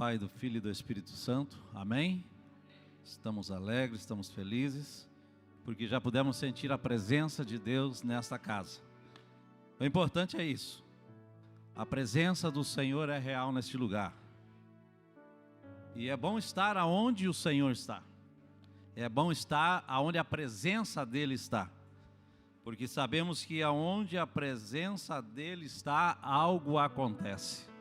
Pai, do Filho e do Espírito Santo, amém? Estamos alegres, estamos felizes, porque já pudemos sentir a presença de Deus nesta casa. O importante é isso, a presença do Senhor é real neste lugar. E é bom estar aonde o Senhor está, é bom estar aonde a presença dEle está, porque sabemos que aonde a presença dEle está, algo acontece.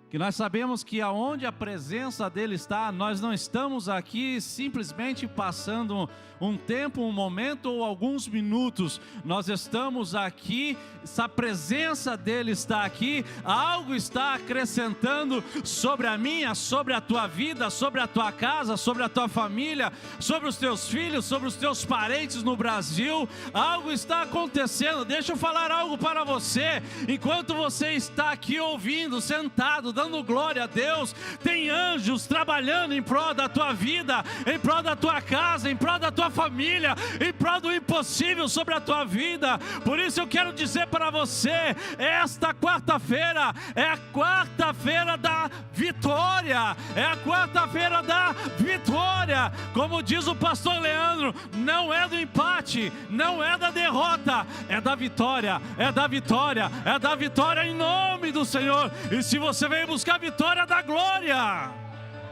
Que nós sabemos que aonde a presença dEle está, nós não estamos aqui simplesmente passando um tempo, um momento ou alguns minutos. Nós estamos aqui, se a presença dEle está aqui, algo está acrescentando sobre a minha, sobre a tua vida, sobre a tua casa, sobre a tua família, sobre os teus filhos, sobre os teus parentes no Brasil. Algo está acontecendo. Deixa eu falar algo para você. Enquanto você está aqui ouvindo, sentado, dando glória a Deus, tem anjos trabalhando em prol da tua vida, em prol da tua casa, em prol da tua família, em prol do impossível sobre a tua vida. Por isso eu quero dizer para você, esta quarta-feira é a quarta-feira da vitória, é a quarta-feira da vitória. Como diz o pastor Leandro, não é do empate, não é da derrota, é da vitória, é da vitória, é da vitória em nome do Senhor. E se você veio buscar a vitória, da glória,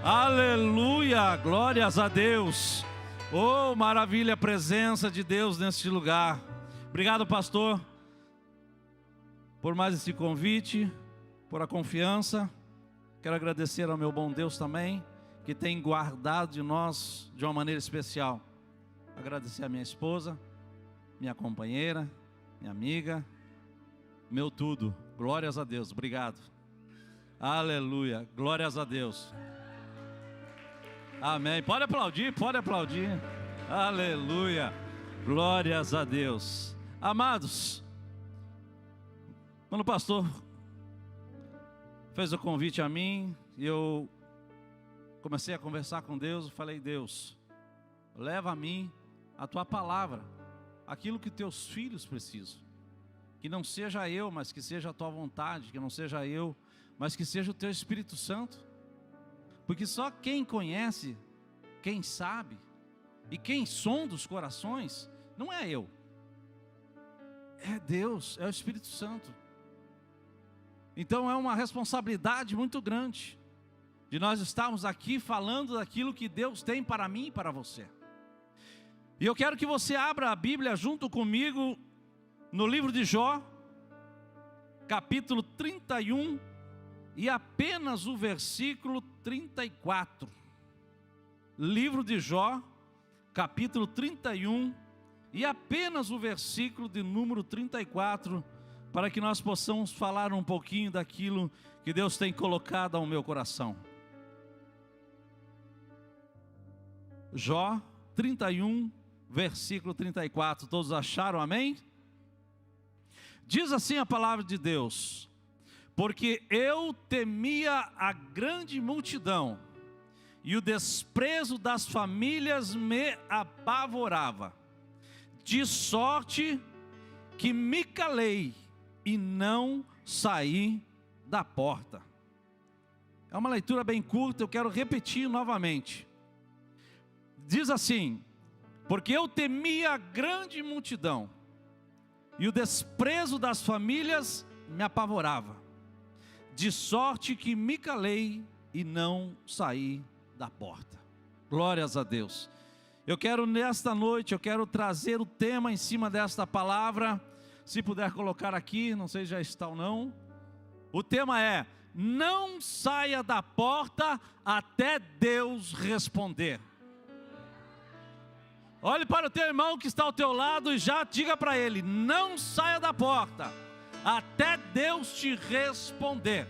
aleluia, glórias a Deus. Oh, maravilha, a presença de Deus neste lugar. Obrigado, pastor, por mais esse convite, por a confiança. Quero agradecer ao meu bom Deus também, que tem guardado de nós de uma maneira especial. Agradecer a minha esposa, minha companheira, minha amiga, meu tudo. Glórias a Deus, obrigado. Aleluia, glórias a Deus. Amém, pode aplaudir, pode aplaudir. Aleluia, glórias a Deus. Amados, quando o pastor fez o convite a mim, e eu comecei a conversar com Deus, eu falei: Deus, leva a mim a tua palavra, aquilo que teus filhos precisam. Que não seja eu, mas que seja a tua vontade, que não seja eu, mas que seja o teu Espírito Santo. Porque só quem conhece, quem sabe, e quem sonda os corações, não é eu, é Deus, é o Espírito Santo. Então é uma responsabilidade muito grande, de nós estarmos aqui falando daquilo que Deus tem para mim e para você. E eu quero que você abra a Bíblia junto comigo, no livro de Jó, capítulo 31, e apenas o versículo 34. Livro de Jó, capítulo 31, e apenas o versículo de número 34, para que nós possamos falar um pouquinho daquilo que Deus tem colocado ao meu coração. Jó 31, versículo 34, todos acharam, amém? Diz assim a palavra de Deus: porque eu temia a grande multidão, e o desprezo das famílias me apavorava, de sorte que me calei e não saí da porta. É uma leitura bem curta, eu quero repetir novamente. Diz assim: porque eu temia a grande multidão, e o desprezo das famílias me apavorava, de sorte que me calei e não saí da porta. Glórias a Deus. Eu quero nesta noite, eu quero trazer o tema em cima desta palavra. Se puder colocar aqui, não sei se já está ou não. O tema é: não saia da porta até Deus responder. Olhe para o teu irmão que está ao teu lado e já diga para ele: não saia da porta até Deus te responder.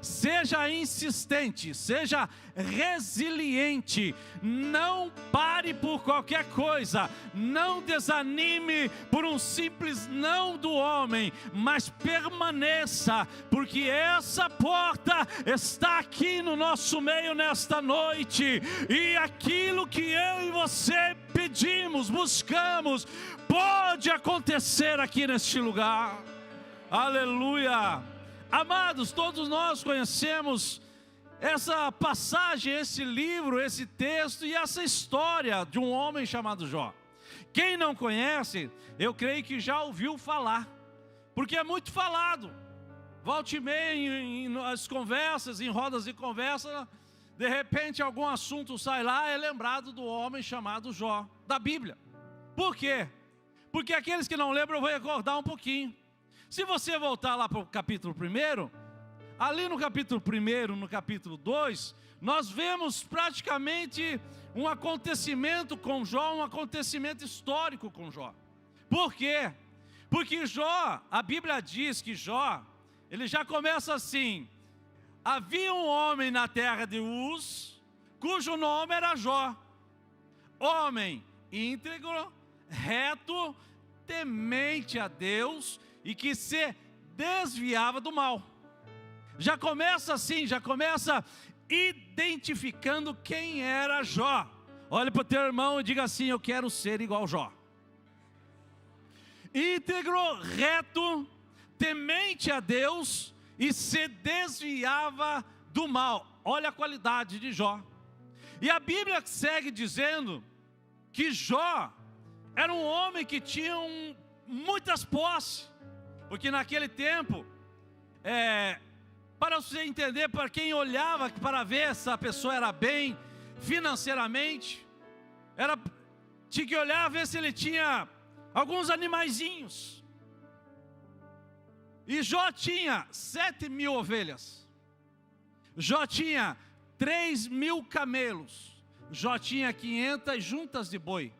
Seja insistente, seja resiliente, não pare por qualquer coisa, não desanime por um simples não do homem, mas permaneça, porque essa porta está aqui no nosso meio nesta noite, e aquilo que eu e você pedimos, buscamos, pode acontecer aqui neste lugar. Aleluia. Amados, todos nós conhecemos essa passagem, esse livro, esse texto e essa história de um homem chamado Jó. Quem não conhece, eu creio que já ouviu falar, porque é muito falado. Volte e meia nas conversas, em rodas de conversa, de repente algum assunto sai lá, é lembrado do homem chamado Jó, da Bíblia. Por quê? Porque aqueles que não lembram, eu vou recordar um pouquinho. Se você voltar lá para o capítulo 1, ali no capítulo 1, no capítulo 2, nós vemos praticamente um acontecimento com Jó, um acontecimento histórico com Jó. Por quê? Porque Jó, a Bíblia diz que Jó, ele já começa assim: havia um homem na terra de Uz, cujo nome era Jó, homem íntegro, reto, temente a Deus e que se desviava do mal. Já começa assim, já começa identificando quem era Jó. Olhe para o teu irmão e diga assim: eu quero ser igual Jó. Íntegro, reto, temente a Deus e se desviava do mal. Olha a qualidade de Jó. E a Bíblia segue dizendo que Jó era um homem que tinha muitas posses, porque naquele tempo, para você entender, para quem olhava para ver se a pessoa era bem financeiramente, tinha que olhar ver se ele tinha alguns animaizinhos. E Jó tinha 7.000 ovelhas, Jó tinha 3.000 camelos, Jó tinha 500 juntas de boi,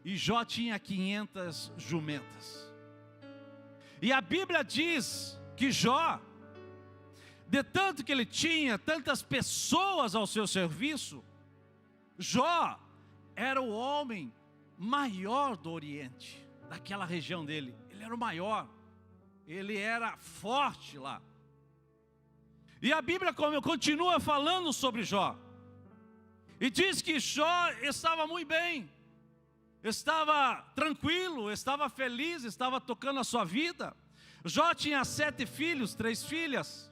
e Jó tinha 500 jumentas. E a Bíblia diz que Jó, de tanto que ele tinha, tantas pessoas ao seu serviço, Jó era o homem maior do Oriente, daquela região dele. Ele era o maior, ele era forte lá. E a Bíblia continua falando sobre Jó, e diz que Jó estava muito bem, estava tranquilo, estava feliz, estava tocando a sua vida. Jó tinha 7 filhos, 3 filhas.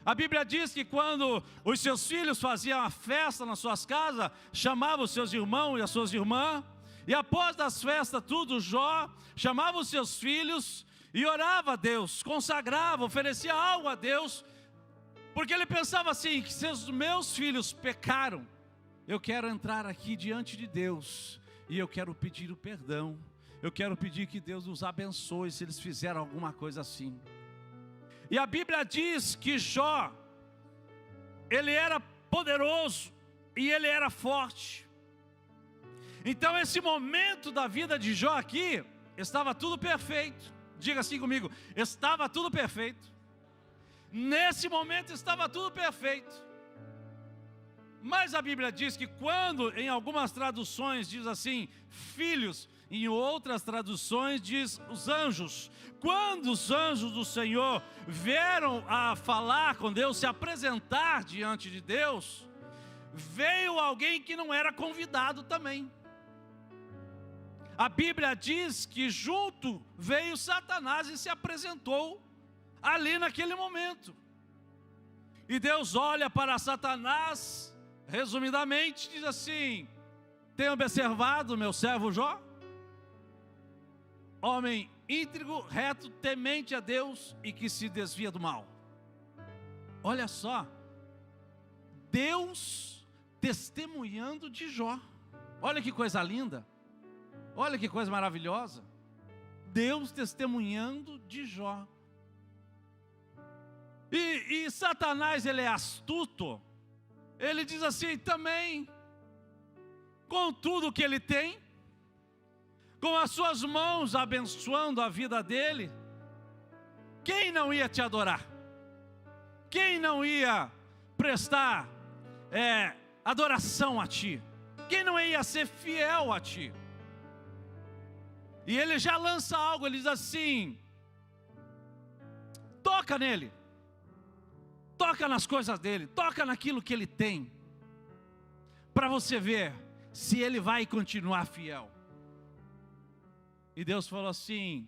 A Bíblia diz que quando os seus filhos faziam a festa nas suas casas, chamavam os seus irmãos e as suas irmãs, e após as festas tudo, Jó chamava os seus filhos e orava a Deus, consagrava, oferecia algo a Deus, porque ele pensava assim: que se os meus filhos pecaram, eu quero entrar aqui diante de Deus, e eu quero pedir o perdão, eu quero pedir que Deus os abençoe se eles fizeram alguma coisa assim. E a Bíblia diz que Jó, ele era poderoso e ele era forte. Então esse momento da vida de Jó aqui, estava tudo perfeito. Diga assim comigo: estava tudo perfeito. Nesse momento estava tudo perfeito. Mas a Bíblia diz que quando, em algumas traduções diz assim, filhos, em outras traduções diz os anjos. Quando os anjos do Senhor vieram a falar com Deus, se apresentar diante de Deus, veio alguém que não era convidado também. A Bíblia diz que junto veio Satanás e se apresentou ali naquele momento. E Deus olha para Satanás, resumidamente, diz assim: tem observado meu servo Jó? Homem íntegro, reto, temente a Deus e que se desvia do mal. Olha só, Deus testemunhando de Jó. Olha que coisa linda, olha que coisa maravilhosa. Deus testemunhando de Jó. E Satanás, ele é astuto. Ele diz assim também, com tudo que ele tem, com as suas mãos abençoando a vida dele, quem não ia te adorar? Quem não ia prestar adoração a ti? Quem não ia ser fiel a ti? E ele já lança algo, ele diz assim: toca nele, toca nas coisas dele, toca naquilo que ele tem, para você ver se ele vai continuar fiel. E Deus falou assim: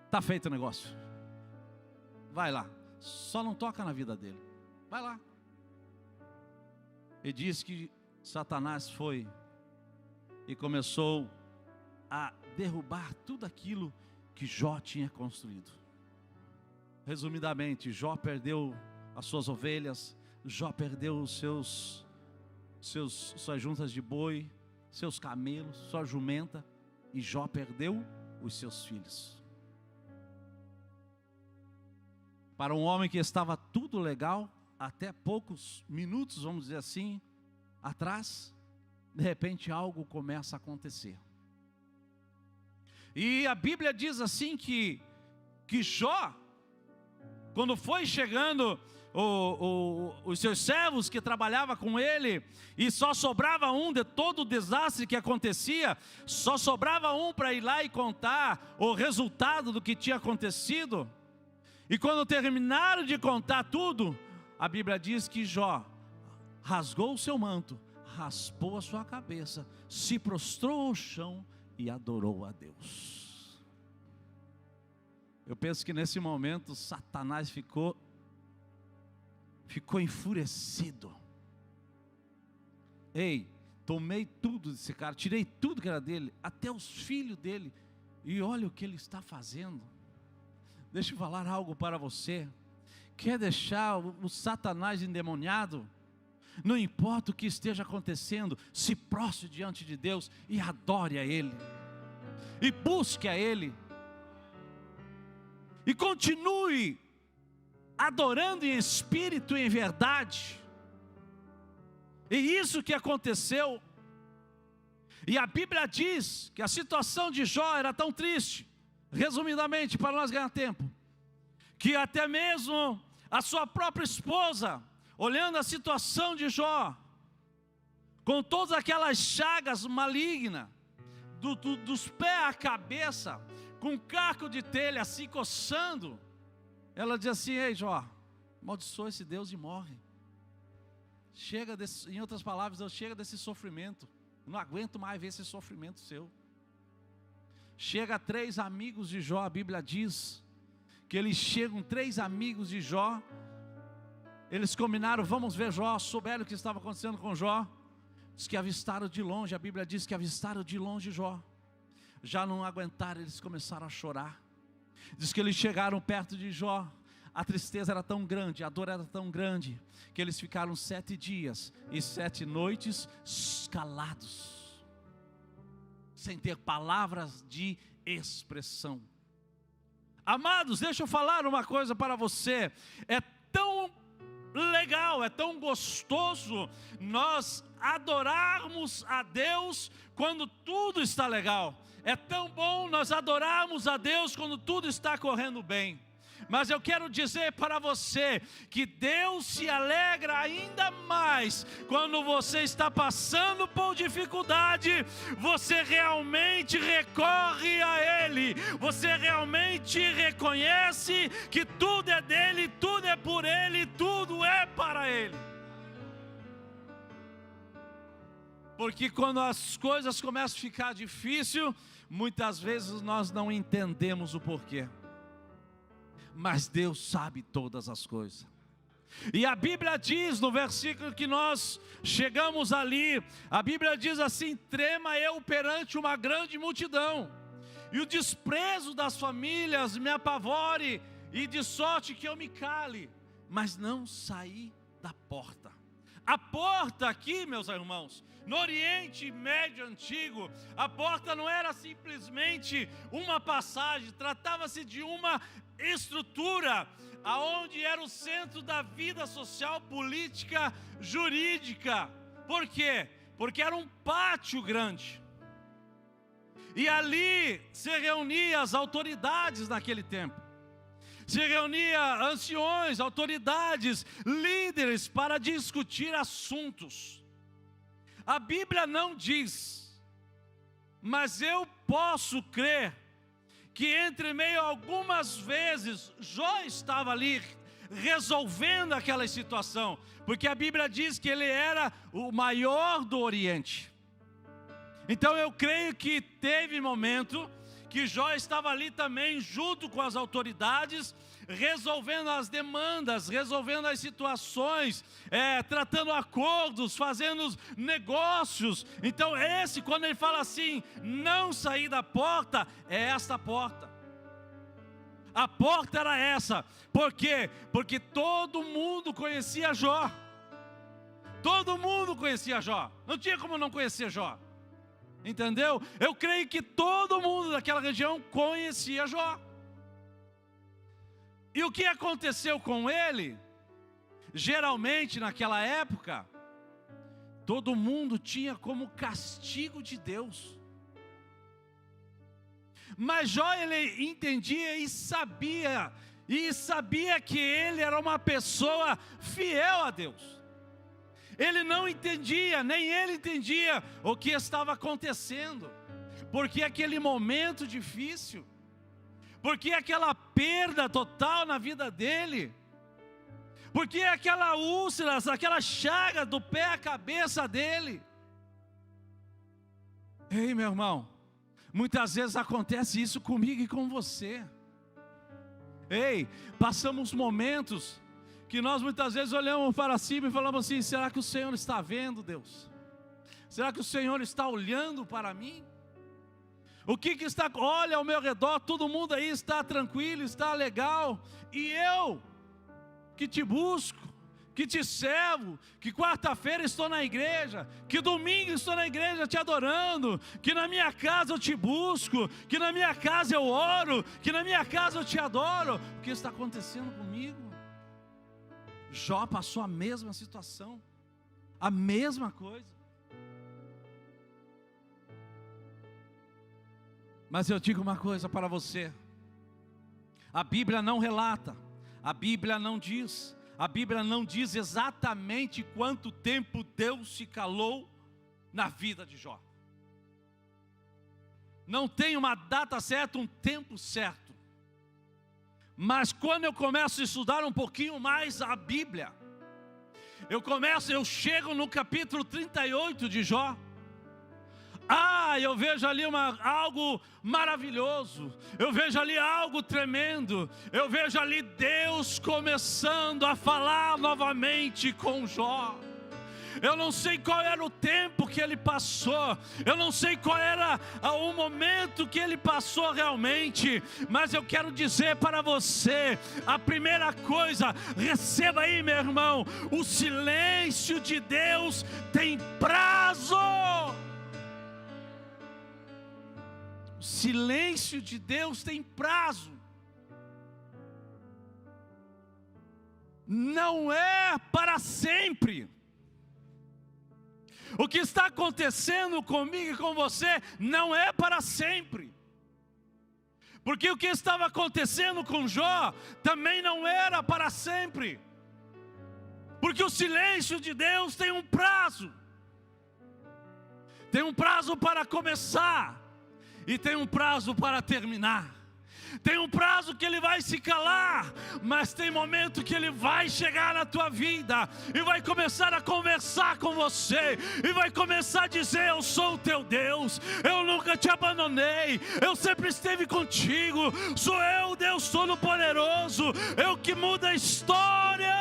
está feito o negócio, vai lá, só não toca na vida dele. Vai lá. E diz que Satanás foi e começou a derrubar tudo aquilo que Jó tinha construído. Resumidamente, Jó perdeu as suas ovelhas, Jó perdeu suas juntas de boi, seus camelos, sua jumenta, e Jó perdeu os seus filhos. Para um homem que estava tudo legal, até poucos minutos, vamos dizer assim, atrás, de repente algo começa a acontecer. E a Bíblia diz assim que Jó, quando foi chegando os seus servos que trabalhavam com ele, e só sobrava um de todo o desastre que acontecia, só sobrava um para ir lá e contar o resultado do que tinha acontecido. E quando terminaram de contar tudo, a Bíblia diz que Jó rasgou o seu manto, raspou a sua cabeça, se prostrou ao chão e adorou a Deus. Eu penso que nesse momento Satanás ficou enfurecido. Ei, tomei tudo desse cara, tirei tudo que era dele, até os filhos dele, e olha o que ele está fazendo. Deixa eu falar algo para você. Quer deixar o Satanás endemoniado? Não importa o que esteja acontecendo, se prostre diante de Deus e adore a Ele, e busque a Ele, e continue adorando em espírito e em verdade. E isso que aconteceu. E a Bíblia diz que a situação de Jó era tão triste, resumidamente, para nós ganhar tempo, que até mesmo a sua própria esposa, olhando a situação de Jó, com todas aquelas chagas malignas, dos pés à cabeça, com um caco de telha se coçando, ela diz assim: ei Jó, amaldiçoa esse Deus e morre. Chega desse, em outras palavras, Deus, chega desse sofrimento, não aguento mais ver esse sofrimento seu. Chega 3 amigos de Jó, a Bíblia diz que eles chegam, 3 amigos de Jó, eles combinaram, vamos ver Jó, souberam o que estava acontecendo com Jó, diz que avistaram de longe, a Bíblia diz que avistaram de longe Jó, já não aguentaram, eles começaram a chorar, diz que eles chegaram perto de Jó, a tristeza era tão grande, a dor era tão grande, que eles ficaram 7 dias e 7 noites calados, sem ter palavras de expressão. Amados, deixa eu falar uma coisa para você, é tão legal, é tão gostoso nós adorarmos a Deus quando tudo está legal, é tão bom nós adorarmos a Deus quando tudo está correndo bem. Mas eu quero dizer para você que Deus se alegra ainda mais quando você está passando por dificuldade, você realmente recorre a Ele, você realmente reconhece que tudo é dEle, tudo é por Ele, tudo é para Ele. Porque quando as coisas começam a ficar difíceis, muitas vezes nós não entendemos o porquê. Mas Deus sabe todas as coisas. E a Bíblia diz no versículo que nós chegamos ali, a Bíblia diz assim: trema eu perante uma grande multidão, e o desprezo das famílias me apavore, e de sorte que eu me cale, mas não saí da porta. A porta aqui, meus irmãos, no Oriente Médio Antigo, a porta não era simplesmente uma passagem, tratava-se de uma estrutura, aonde era o centro da vida social, política, jurídica. Por quê? Porque era um pátio grande, e ali se reuniam as autoridades naquele tempo, se reuniam anciões, autoridades, líderes para discutir assuntos. A Bíblia não diz, mas eu posso crer que entre meio a algumas vezes Jó estava ali resolvendo aquela situação, porque a Bíblia diz que ele era o maior do Oriente. Então eu creio que teve momento que Jó estava ali também junto com as autoridades, resolvendo as demandas, resolvendo as situações, tratando acordos, fazendo negócios. Então quando ele fala assim, não sair da porta, é esta porta. A porta era essa. Por quê? Porque todo mundo conhecia Jó. Todo mundo conhecia Jó. Não tinha como não conhecer Jó. Entendeu? Eu creio que todo mundo daquela região conhecia Jó. E o que aconteceu com ele? Geralmente naquela época, todo mundo tinha como castigo de Deus. Mas Jó, ele entendia e sabia que ele era uma pessoa fiel a Deus. Ele não entendia, nem ele entendia o que estava acontecendo, porque aquele momento difícil, porque aquela perda total na vida dele, porque aquela úlcera, aquela chaga do pé à cabeça dele. Ei, meu irmão, muitas vezes acontece isso comigo e com você. Ei, passamos momentos que nós muitas vezes olhamos para cima e falamos assim, será que o Senhor está vendo, Deus? Será que o Senhor está olhando para mim? O que está, olha ao meu redor, todo mundo aí está tranquilo, está legal, e eu, que te busco, que te servo, que quarta-feira estou na igreja, que domingo estou na igreja te adorando, que na minha casa eu te busco, que na minha casa eu oro, que na minha casa eu te adoro. O que está acontecendo comigo? Jó passou a mesma situação, a mesma coisa. Mas eu digo uma coisa para você, a Bíblia não relata, a Bíblia não diz, a Bíblia não diz exatamente quanto tempo Deus se calou na vida de Jó. Não tem uma data certa, um tempo certo. Mas quando eu começo a estudar um pouquinho mais a Bíblia, eu chego no capítulo 38 de Jó. Eu vejo ali algo maravilhoso, eu vejo ali algo tremendo, eu vejo ali Deus começando a falar novamente com Jó. Eu não sei qual era o tempo que ele passou, eu não sei qual era o momento que ele passou realmente, mas eu quero dizer para você, a primeira coisa, receba aí, meu irmão, o silêncio de Deus tem prazo. O silêncio de Deus tem prazo. Não é para sempre. O que está acontecendo comigo e com você não é para sempre. Porque o que estava acontecendo com Jó também não era para sempre. Porque o silêncio de Deus tem um prazo. Tem um prazo para começar e tem um prazo para terminar. Tem um prazo que ele vai se calar, mas tem momento que ele vai chegar na tua vida e vai começar a conversar com você e vai começar a dizer: eu sou o teu Deus, eu nunca te abandonei, eu sempre esteve contigo, sou eu, Deus Todo-Poderoso, eu que muda a história.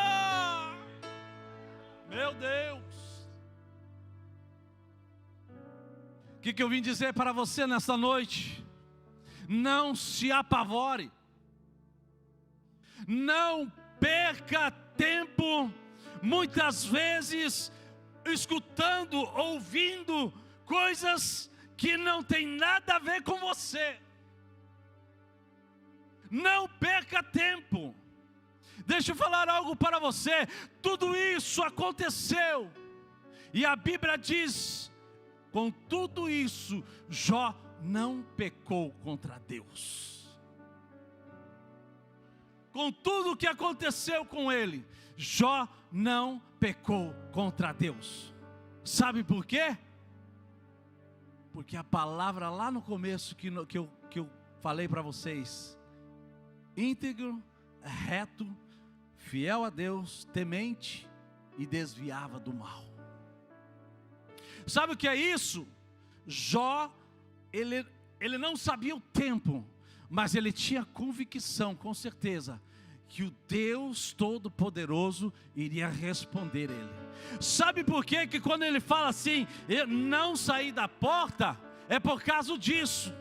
Meu Deus, o que eu vim dizer para você nesta noite? Não se apavore, não perca tempo, muitas vezes, escutando, ouvindo coisas que não tem nada a ver com você. Não perca tempo. Deixa eu falar algo para você, tudo isso aconteceu, e a Bíblia diz, com tudo isso, Jó não pecou contra Deus. Com tudo o que aconteceu com ele, Jó não pecou contra Deus. Sabe por quê? Porque a palavra lá no começo que eu falei para vocês: íntegro, reto, fiel a Deus, temente e desviava do mal. Sabe o que é isso? Jó, ele não sabia o tempo, mas ele tinha convicção, com certeza, que o Deus Todo-Poderoso iria responder ele. Sabe por quê? Que quando ele fala assim, eu não saí da porta, é por causa disso.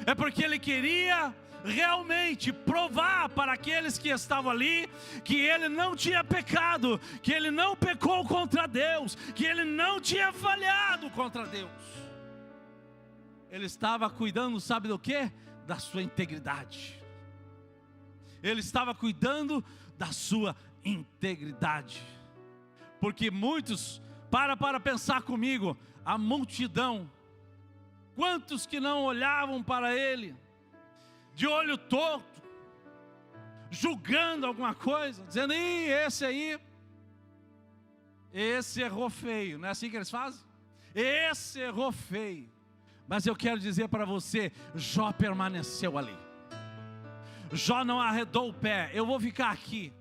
É porque ele queria realmente provar para aqueles que estavam ali, que ele não tinha pecado, que ele não pecou contra Deus, que ele não tinha falhado contra Deus. Ele estava cuidando, sabe do quê? Da sua integridade. Ele estava cuidando da sua integridade. Porque muitos, para pensar comigo, a multidão, quantos que não olhavam para ele, de olho torto, julgando alguma coisa, dizendo, ih, esse errou feio, não é assim que eles fazem? Esse errou feio. Mas eu quero dizer para você, Jó permaneceu ali. Jó não arredou o pé, eu vou ficar aqui.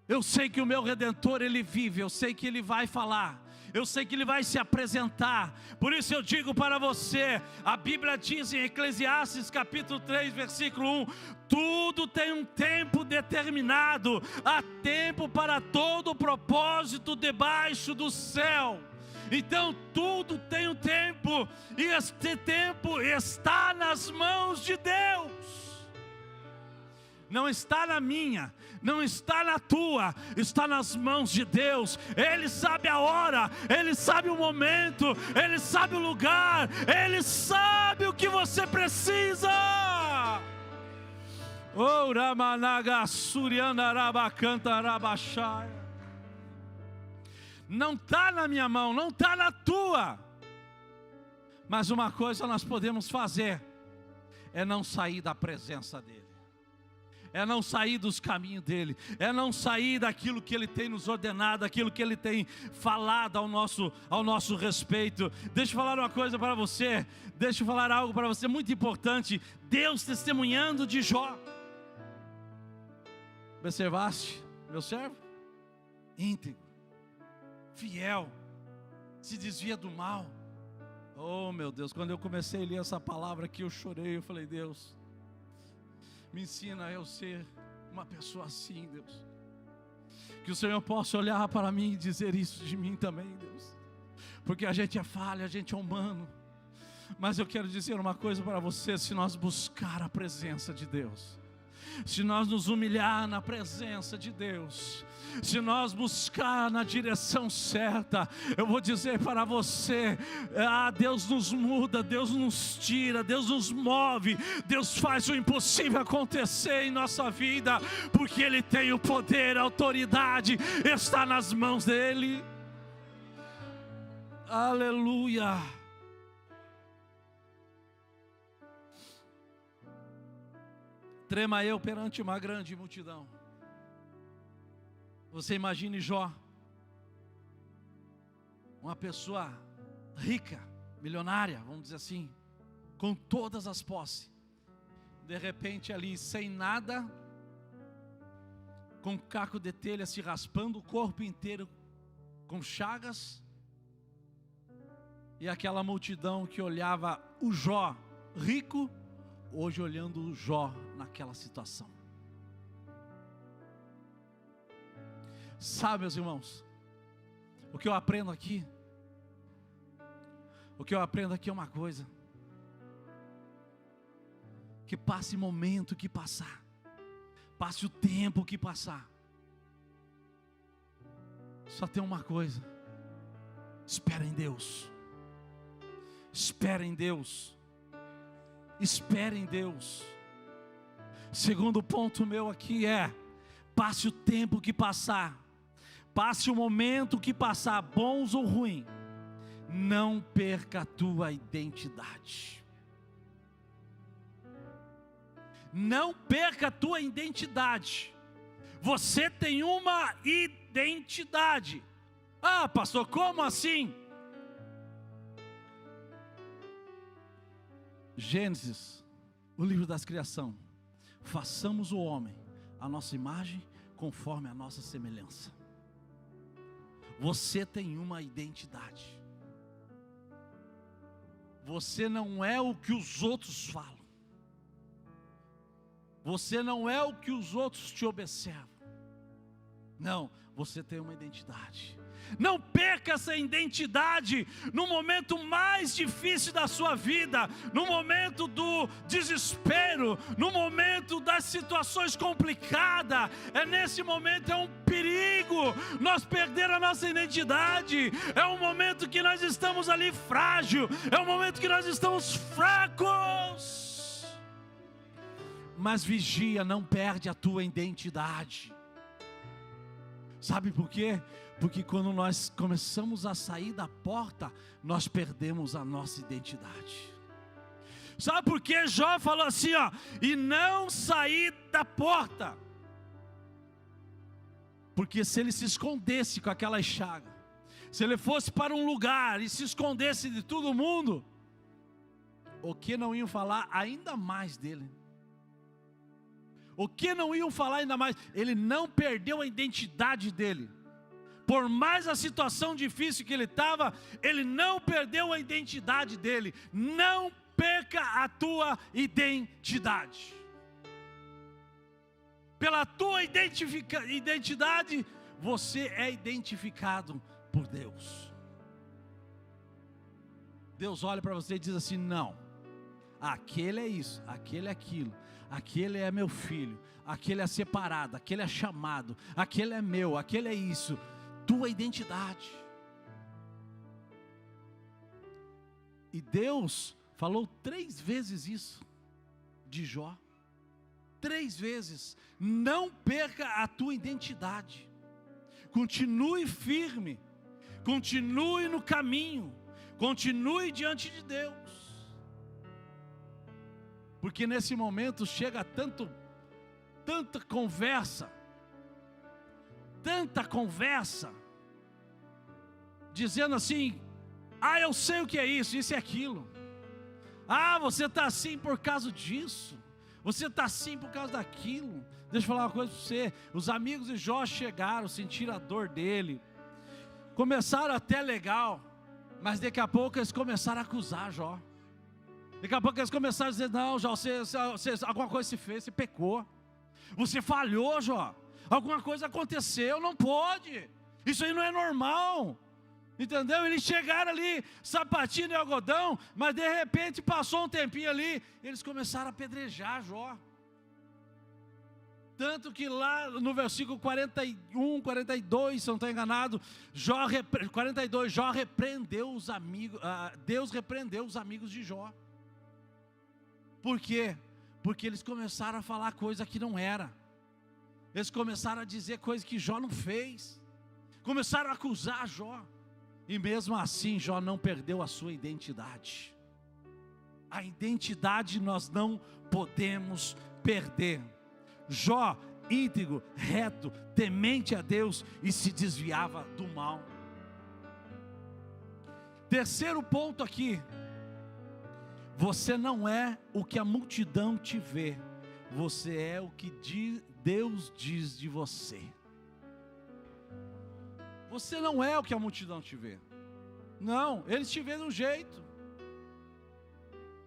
Eu sei que o meu Redentor, ele vive, eu sei que ele vai falar, eu sei que ele vai se apresentar. Por isso eu digo para você, a Bíblia diz em Eclesiastes capítulo 3, versículo 1, tudo tem um tempo determinado, há tempo para todo propósito debaixo do céu. Então tudo tem um tempo, e este tempo está nas mãos de Deus. Não está na minha, não está na tua, está nas mãos de Deus. Ele sabe a hora, Ele sabe o momento, Ele sabe o lugar, Ele sabe o que você precisa. Oh, Ramanaga Suriana Rabacanta Rabachai. Não está na minha mão, não está na tua. Mas uma coisa nós podemos fazer, é não sair da presença dEle. É não sair dos caminhos dEle, é não sair daquilo que Ele tem nos ordenado, daquilo que Ele tem falado ao nosso respeito. Deixa eu falar uma coisa para você, deixa eu falar algo para você muito importante. Deus testemunhando de Jó. Observaste, meu servo? Íntegro, fiel, se desvia do mal. Oh meu Deus, quando eu comecei a ler essa palavra aqui, eu chorei, eu falei, Deus, me ensina a eu ser uma pessoa assim, Deus. Que o Senhor possa olhar para mim e dizer isso de mim também, Deus. Porque a gente é falha, a gente é humano. Mas eu quero dizer uma coisa para você, se nós buscar a presença de Deus, se nós nos humilhar na presença de Deus, se nós buscar na direção certa, eu vou dizer para você, Deus nos muda, Deus nos tira, Deus nos move, Deus faz o impossível acontecer em nossa vida, porque Ele tem o poder, a autoridade está nas mãos dEle. Aleluia. Trema eu perante uma grande multidão. Você imagine Jó, uma pessoa rica, milionária, vamos dizer assim, com todas as posses. De repente ali, sem nada, com um caco de telha se raspando o corpo inteiro, com chagas. E aquela multidão que olhava o Jó rico, hoje olhando o Jó naquela situação. Sabe, meus irmãos, o que eu aprendo aqui? O que eu aprendo aqui é uma coisa: que passe o momento que passar, passe o tempo que passar, só tem uma coisa: espera em Deus. Espera em Deus. Espera em Deus. Segundo ponto meu aqui é: passe o tempo que passar, passe o momento que passar, bons ou ruins, não perca a tua identidade. Não perca a tua identidade. Você tem uma identidade. Ah, pastor, como assim? Gênesis, o livro das criação. Façamos o homem a nossa imagem, conforme a nossa semelhança. Você tem uma identidade. Você não é o que os outros falam. Você não é o que os outros te observam. Não, você tem uma identidade. Não perca essa identidade no momento mais difícil da sua vida, no momento do desespero, no momento das situações complicadas. Nesse momento é um perigo nós perder a nossa identidade. É um momento que nós estamos ali frágil, é um momento que nós estamos fracos. Mas vigia, não perde a tua identidade. Sabe por quê? Porque quando nós começamos a sair da porta, nós perdemos a nossa identidade. Sabe por quê? Jó falou assim, ó, e não sair da porta. Porque se ele se escondesse com aquela chaga, se ele fosse para um lugar e se escondesse de todo mundo, o que não iam falar ainda mais dele? O que não iam falar ainda mais? Ele não perdeu a identidade dele. Por mais a situação difícil que ele estava, ele não perdeu a identidade dele. Não perca a tua identidade. Pela tua identidade, você é identificado por Deus. Deus olha para você e diz assim, não, aquele é isso, aquele é aquilo, aquele é meu filho, aquele é separado, aquele é chamado, aquele é meu, aquele é isso. Tua identidade. E Deus falou 3 vezes isso de Jó. 3 vezes. Não perca a tua identidade. Continue firme. Continue no caminho. Continue diante de Deus. Porque nesse momento chega tanta conversa, dizendo assim, eu sei o que é isso e aquilo. Você está assim por causa disso, você está assim por causa daquilo. Deixa eu falar uma coisa para você, os amigos de Jó chegaram, sentiram a dor dele, começaram até legal, mas daqui a pouco eles começaram a acusar Jó. Daqui a pouco eles começaram a dizer, não Jó, você alguma coisa se fez, você pecou, você falhou Jó, alguma coisa aconteceu, não pode, isso aí não é normal. Entendeu? Eles chegaram ali, sapatinho de algodão, mas de repente passou um tempinho ali, eles começaram a apedrejar Jó. Tanto que lá no versículo 41, 42, se não estou enganado, 42, Jó repreendeu os amigos, Deus repreendeu os amigos de Jó. Por quê? Porque eles começaram a falar coisa que não era. Eles começaram a dizer coisa que Jó não fez. Começaram a acusar Jó. E mesmo assim Jó não perdeu a sua identidade. A identidade nós não podemos perder. Jó, íntegro, reto, temente a Deus e se desviava do mal. Terceiro ponto aqui. Você não é o que a multidão te vê. Você é o que Deus diz de você. Você não é o que a multidão te vê. Não, eles te vêem de um jeito.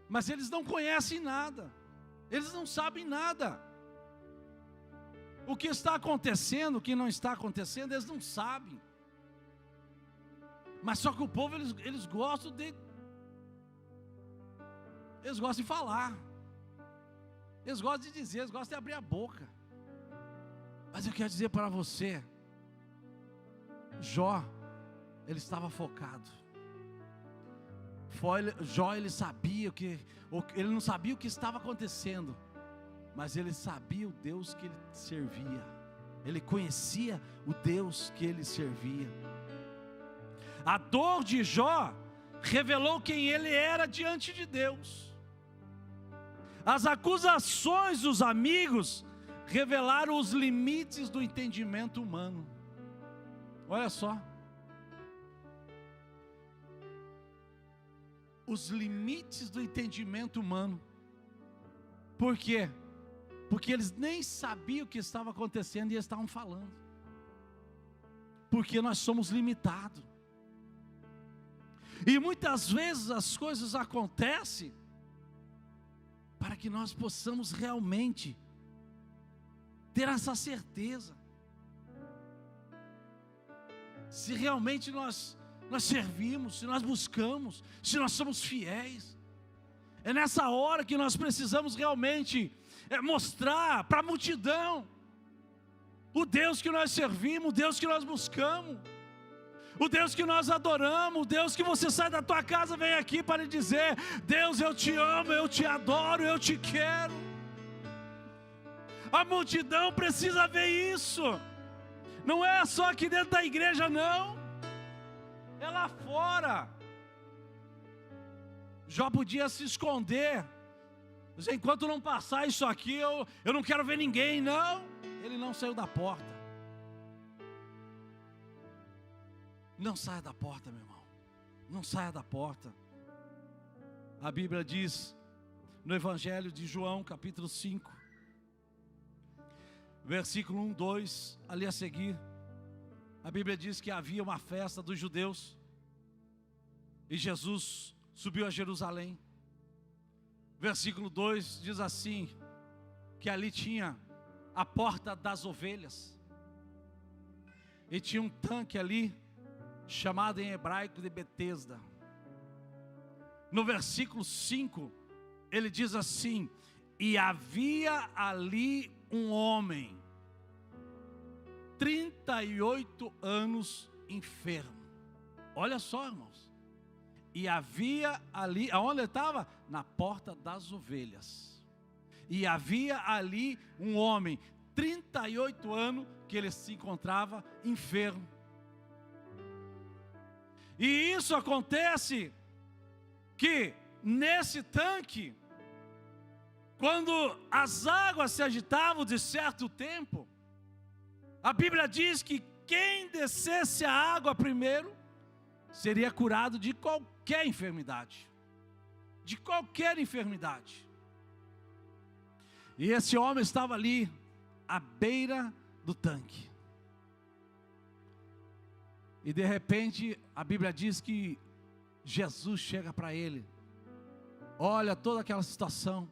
Mas eles não conhecem nada. Eles não sabem nada. O que está acontecendo, o que não está acontecendo, eles não sabem. Mas só que o povo, eles gostam de... Eles gostam de falar. Eles gostam de dizer, eles gostam de abrir a boca. Mas eu quero dizer para você, Jó, ele estava focado. Jó, ele sabia ele não sabia o que estava acontecendo, mas ele sabia o Deus que ele servia. Ele conhecia o Deus que ele servia. A dor de Jó revelou quem ele era diante de Deus. As acusações dos amigos revelaram os limites do entendimento humano. Olha só. Os limites do entendimento humano. Por quê? Porque eles nem sabiam o que estava acontecendo e eles estavam falando. Porque nós somos limitados. E muitas vezes as coisas acontecem para que nós possamos realmente ter essa certeza. Se realmente nós servimos, se nós buscamos, se nós somos fiéis. É nessa hora que nós precisamos realmente mostrar para a multidão o Deus que nós servimos, o Deus que nós buscamos, o Deus que nós adoramos, o Deus que você sai da tua casa, vem aqui para lhe dizer: Deus, eu te amo, eu te adoro, eu te quero. A multidão precisa ver isso. Não é só aqui dentro da igreja, não. É lá fora. Jó podia se esconder. Enquanto não passar isso aqui, eu não quero ver ninguém. Não, ele não saiu da porta. Não saia da porta, meu irmão. Não saia da porta. A Bíblia diz no Evangelho de João, capítulo 5, versículo 1, 2, ali a seguir, a Bíblia diz que havia uma festa dos judeus, e Jesus subiu a Jerusalém. Versículo 2 diz assim, que ali tinha a porta das ovelhas, e tinha um tanque ali, chamado em hebraico de Betesda. No versículo 5, ele diz assim: e havia ali um homem, 38 anos enfermo. Olha só, irmãos. E havia ali, aonde ele estava? Na porta das ovelhas. E havia ali um homem, 38 anos, que ele se encontrava enfermo. E isso acontece que nesse tanque, quando as águas se agitavam de certo tempo, a Bíblia diz que quem descesse a água primeiro seria curado de qualquer enfermidade. De qualquer enfermidade. E esse homem estava ali, à beira do tanque. E de repente, a Bíblia diz que Jesus chega para ele. Olha toda aquela situação.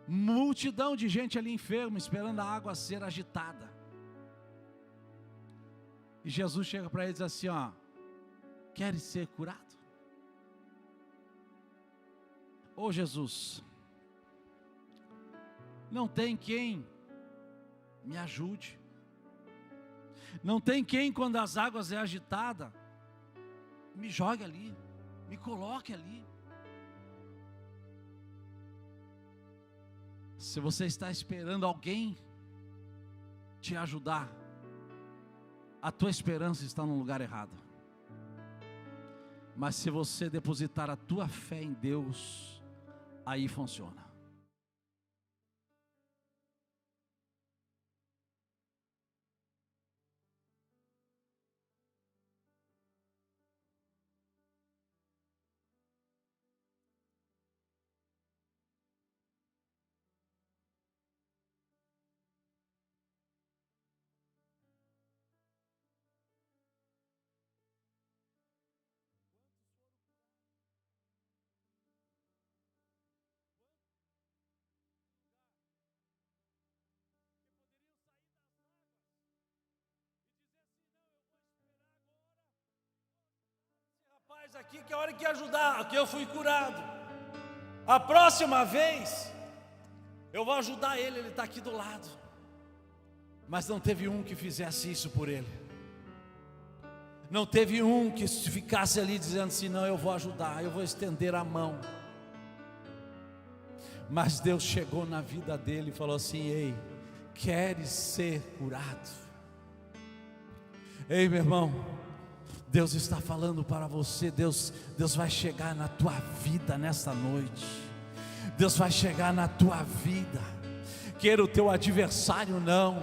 Multidão de gente ali enferma, esperando a água ser agitada. E Jesus chega para ele e diz assim, ó: queres ser curado? Ô Jesus, não tem quem me ajude. Não tem quem, quando as águas é agitada, me jogue ali, me coloque ali. Se você está esperando alguém te ajudar, a tua esperança está no lugar errado. Mas se você depositar a tua fé em Deus, aí funciona. Aqui que é a hora que ajudar, aqui eu fui curado. A próxima vez eu vou ajudar ele, ele está aqui do lado. Mas não teve um que fizesse isso por ele. Não teve um que ficasse ali dizendo assim: não, eu vou ajudar, eu vou estender a mão. Mas Deus chegou na vida dele e falou assim: ei, queres ser curado? Ei, meu irmão, Deus está falando para você. Deus vai chegar na tua vida nesta noite. Deus vai chegar na tua vida. Queira o teu adversário ou não,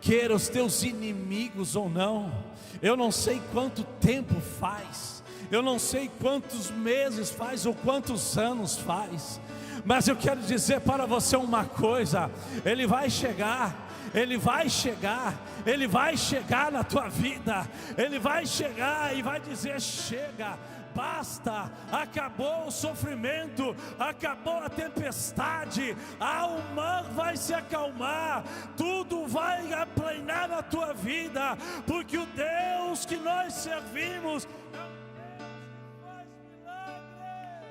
queira os teus inimigos ou não. Eu não sei quanto tempo faz, eu não sei quantos meses faz ou quantos anos faz, mas eu quero dizer para você uma coisa: Ele vai chegar. Ele vai chegar, Ele vai chegar na tua vida, Ele vai chegar e vai dizer: chega, basta, acabou o sofrimento, acabou a tempestade, o mar vai se acalmar, tudo vai aplanar na tua vida, porque o Deus que nós servimos é um Deus que faz milagres.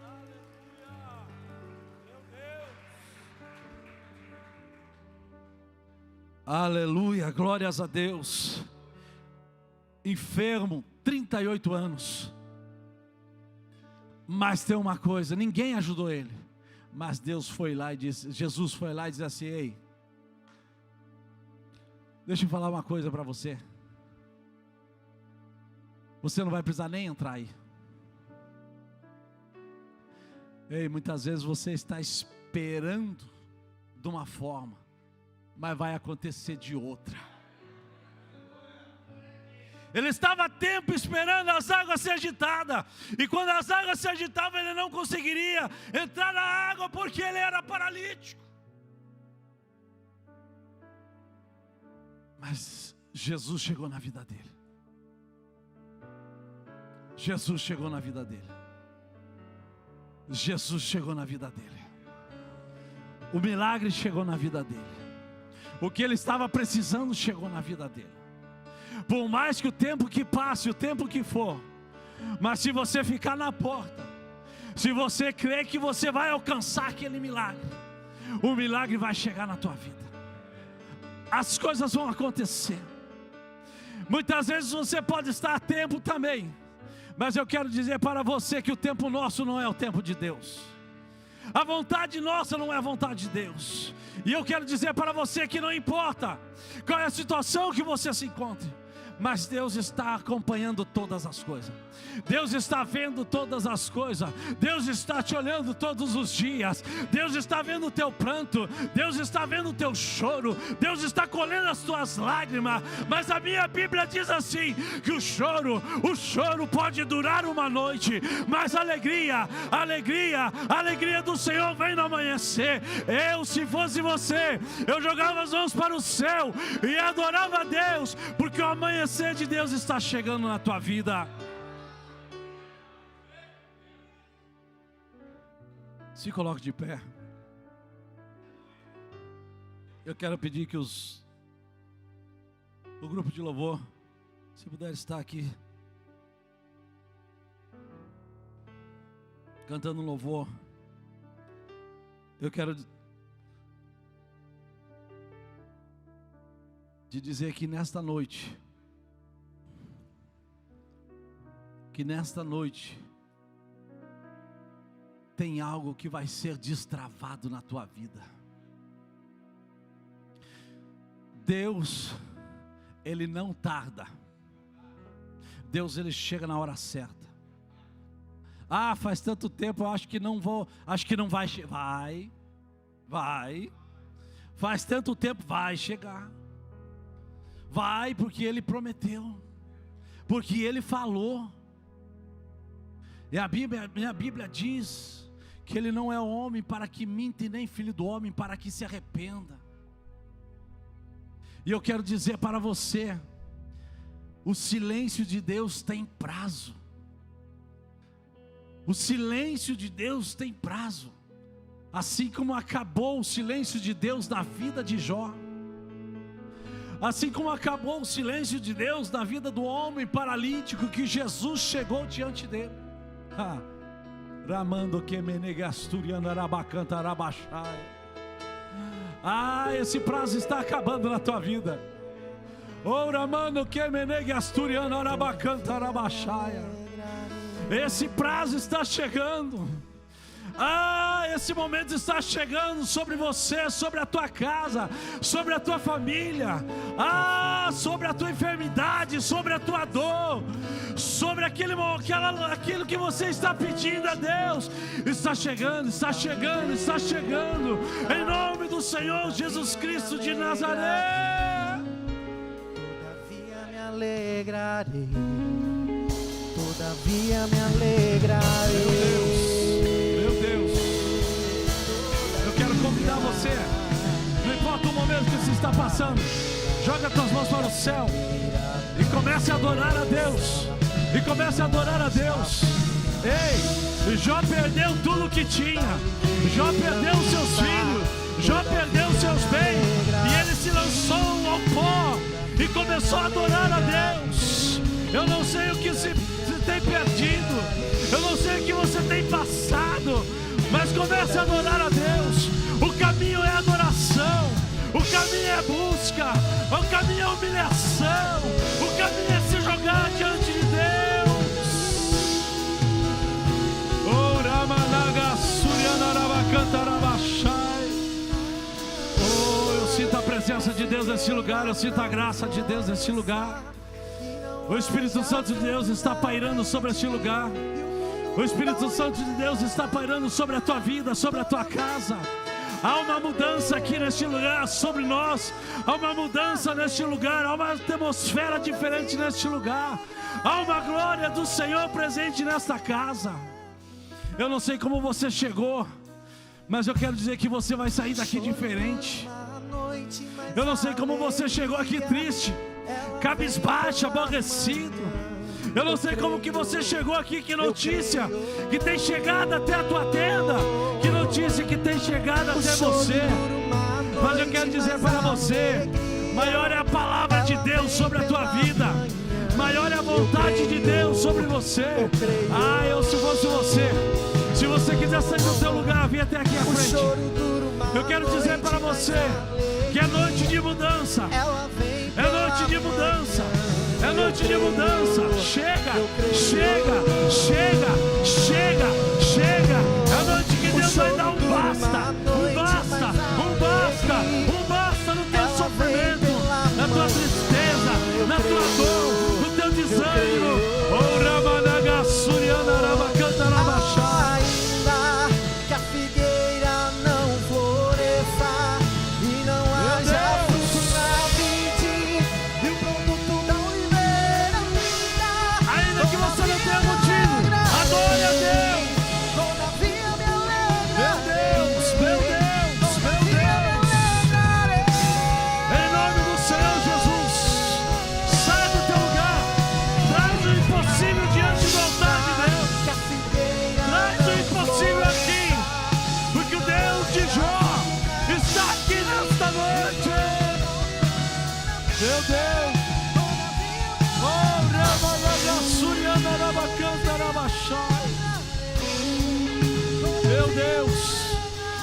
Aleluia, meu Deus. Aleluia, glórias a Deus. Enfermo, 38 anos. Mas tem uma coisa, ninguém ajudou ele. Mas Deus foi lá e disse, Jesus foi lá e disse assim: ei, deixa eu falar uma coisa para você. Você não vai precisar nem entrar aí. Ei, muitas vezes você está esperando de uma forma, mas vai acontecer de outra. Ele estava há tempo esperando as águas se agitadas, e quando as águas se agitavam, ele não conseguiria entrar na água, porque ele era paralítico. Mas Jesus chegou na vida dele. Jesus chegou na vida dele. Jesus chegou na vida dele. O milagre chegou na vida dele. O que ele estava precisando chegou na vida dele. Por mais que o tempo que passe, o tempo que for, mas se você ficar na porta, se você crer que você vai alcançar aquele milagre, o milagre vai chegar na tua vida. As coisas vão acontecer. Muitas vezes você pode estar a tempo também, mas eu quero dizer para você que o tempo nosso não é o tempo de Deus. A vontade nossa não é a vontade de Deus. E eu quero dizer para você que não importa qual é a situação que você se encontre, mas Deus está acompanhando todas as coisas. Deus está vendo todas as coisas. Deus está te olhando todos os dias. Deus está vendo o teu pranto. Deus está vendo o teu choro. Deus está colhendo as tuas lágrimas. Mas a minha Bíblia diz assim, que o choro pode durar uma noite, mas a alegria do Senhor vem no amanhecer. Se fosse você, eu jogava as mãos para o céu e adorava a Deus, porque o amanhecer de Deus está chegando na tua vida. Se coloque de pé. Eu quero pedir que o grupo de louvor, se puder estar aqui cantando louvor. Eu quero te dizer que nesta noite tem algo que vai ser destravado na tua vida. Deus, Ele não tarda. Deus, Ele chega na hora certa. Faz tanto tempo, eu acho que não vai chegar. Vai. Faz tanto tempo, vai chegar. Vai, porque Ele prometeu, porque Ele falou. E minha Bíblia diz que Ele não é homem para que minta, e nem filho do homem para que se arrependa. E eu quero dizer para você, o silêncio de Deus tem prazo. O silêncio de Deus tem prazo. Assim como acabou o silêncio de Deus na vida de Jó, assim como acabou o silêncio de Deus na vida do homem paralítico, que Jesus chegou diante dele. Ramando que menegasturiano arabacanta arabaxai. Esse prazo está acabando na tua vida. Ramando que menegasturiano arabacanta arabaxai. Esse prazo está chegando. Esse momento está chegando sobre você, sobre a tua casa, sobre a tua família, sobre a tua enfermidade, sobre a tua dor, sobre aquilo que você está pedindo a Deus. Está chegando, está chegando, está chegando, em nome do Senhor Jesus Cristo de Nazaré. Todavia me alegrarei, todavia me alegrarei. Convidar você, não importa o momento que você está passando, Joga tuas mãos para o céu e comece a adorar a Deus. E comece a adorar a Deus. Ei, Jó perdeu tudo que tinha. Jó perdeu seus filhos. Jó perdeu seus bens. E ele se lançou ao pó e começou a adorar a Deus. Eu não sei o que se tem perdido. Eu não sei o que você tem passado. Mas comece a adorar a Deus. O caminho é adoração. O caminho é busca. O caminho é humilhação. O caminho é se jogar diante de Deus. Oh, eu sinto a presença de Deus nesse lugar. Eu sinto a graça de Deus nesse lugar. O Espírito Santo de Deus está pairando sobre este lugar. O Espírito Santo de Deus está pairando sobre a tua vida, sobre a tua casa. Há uma mudança aqui neste lugar sobre nós. Há uma mudança neste lugar. Há uma atmosfera diferente neste lugar. Há uma glória do Senhor presente nesta casa. Eu não sei como você chegou, mas eu quero dizer que você vai sair daqui diferente. Eu não sei como você chegou aqui triste, cabisbaixo, aborrecido. Eu não sei como que você chegou aqui, que notícia que tem chegado até a tua tenda, que notícia que tem chegado até você. Mas eu quero dizer para você, maior é a palavra de Deus sobre a tua vida, maior é a vontade de Deus sobre você. Ah, se fosse você, se você quiser sair do teu lugar, vem até aqui à frente. Eu quero dizer para você que é noite de mudança. É noite de mudança. É noite de mudança. Chega, chega, chega, chega, chega. É noite que Deus vai dar um basta, um basta, um basta, um basta no teu sofrimento, na tua tristeza, na tua dor, no teu desânimo. Oh, Ramanaga, Suriana, Rabacanta, Rabachá. Ainda que a figueira não floresça e não haja fruto na vide, e o produto da oliveira ainda. Ainda que você não tenha motivo, adore a Deus. Todavia me alegrarei. Meu Deus, meu Deus, meu Deus. Em nome do Senhor Jesus, sai do teu lugar, traz o impossível diante do altar de Deus. Que a figueira Traz o impossível aqui, porque o Deus de Jó está aqui nesta noite. Meu Deus. Oh, Ramalaga, Suriana, Rabacanta, Rabachai. Meu Deus,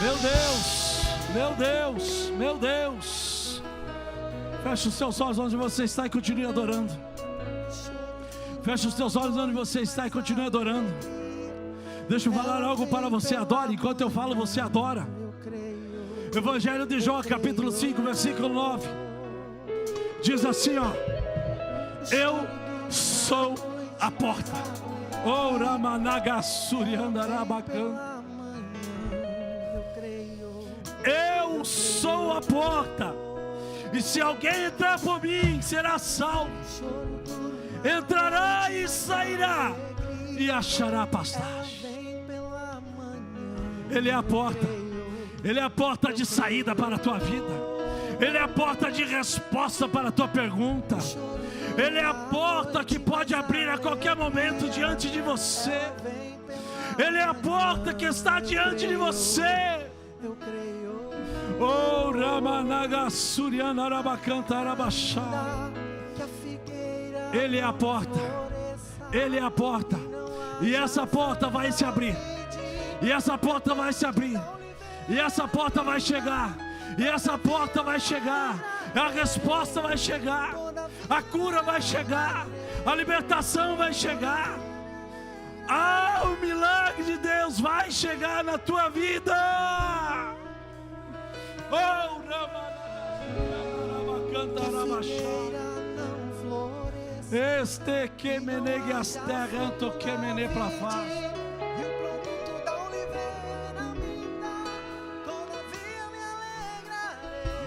meu Deus, meu Deus, meu Deus. Feche os seus olhos onde você está e continue adorando. Feche os teus olhos onde você está e continue adorando. Deixa eu falar algo para você, adore. Enquanto eu falo, você adora. Evangelho de Jó, capítulo 5, versículo 9. Diz assim, ó: eu sou a porta. Oh, Ramanaga, Surianda, Rabacanta. Eu sou a porta, e se alguém entrar por mim, será salvo. Entrará e sairá, e achará pastagem. Ele é a porta. Ele é a porta de saída para a tua vida. Ele é a porta de resposta para a tua pergunta. Ele é a porta que pode abrir a qualquer momento diante de você. Ele é a porta que está diante de você. Oh, Ramanaga, Suriana, Rabacanta, Rabachá. Ele é a porta. Ele é a porta. E essa porta vai se abrir. E essa porta vai se abrir. E essa porta vai chegar. E essa porta vai chegar. A resposta vai chegar. A cura vai chegar. A libertação vai chegar. Ah, o milagre de Deus vai chegar na tua vida. Oh, este que menegue as terras, que mene para faz.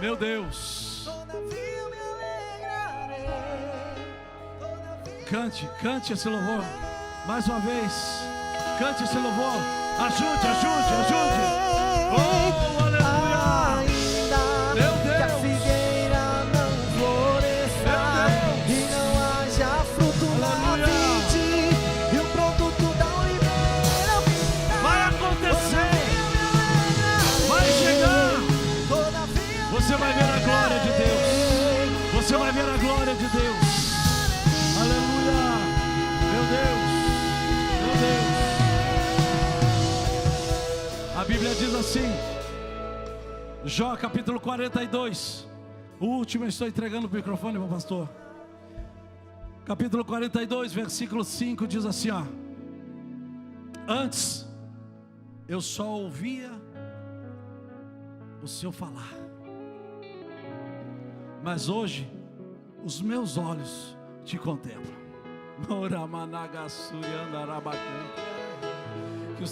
Meu Deus. Cante, cante esse louvor. Mais uma vez. Cante esse louvor. Ajude, ajude, ajude. Oh, aleluia. Ainda Meu que a Deus. figueira não A Bíblia diz assim, Jó capítulo 42, o último, eu estou entregando o microfone para o pastor. Capítulo 42, versículo 5 diz assim, ó: antes eu só ouvia o seu falar, mas hoje os meus olhos te contemplam.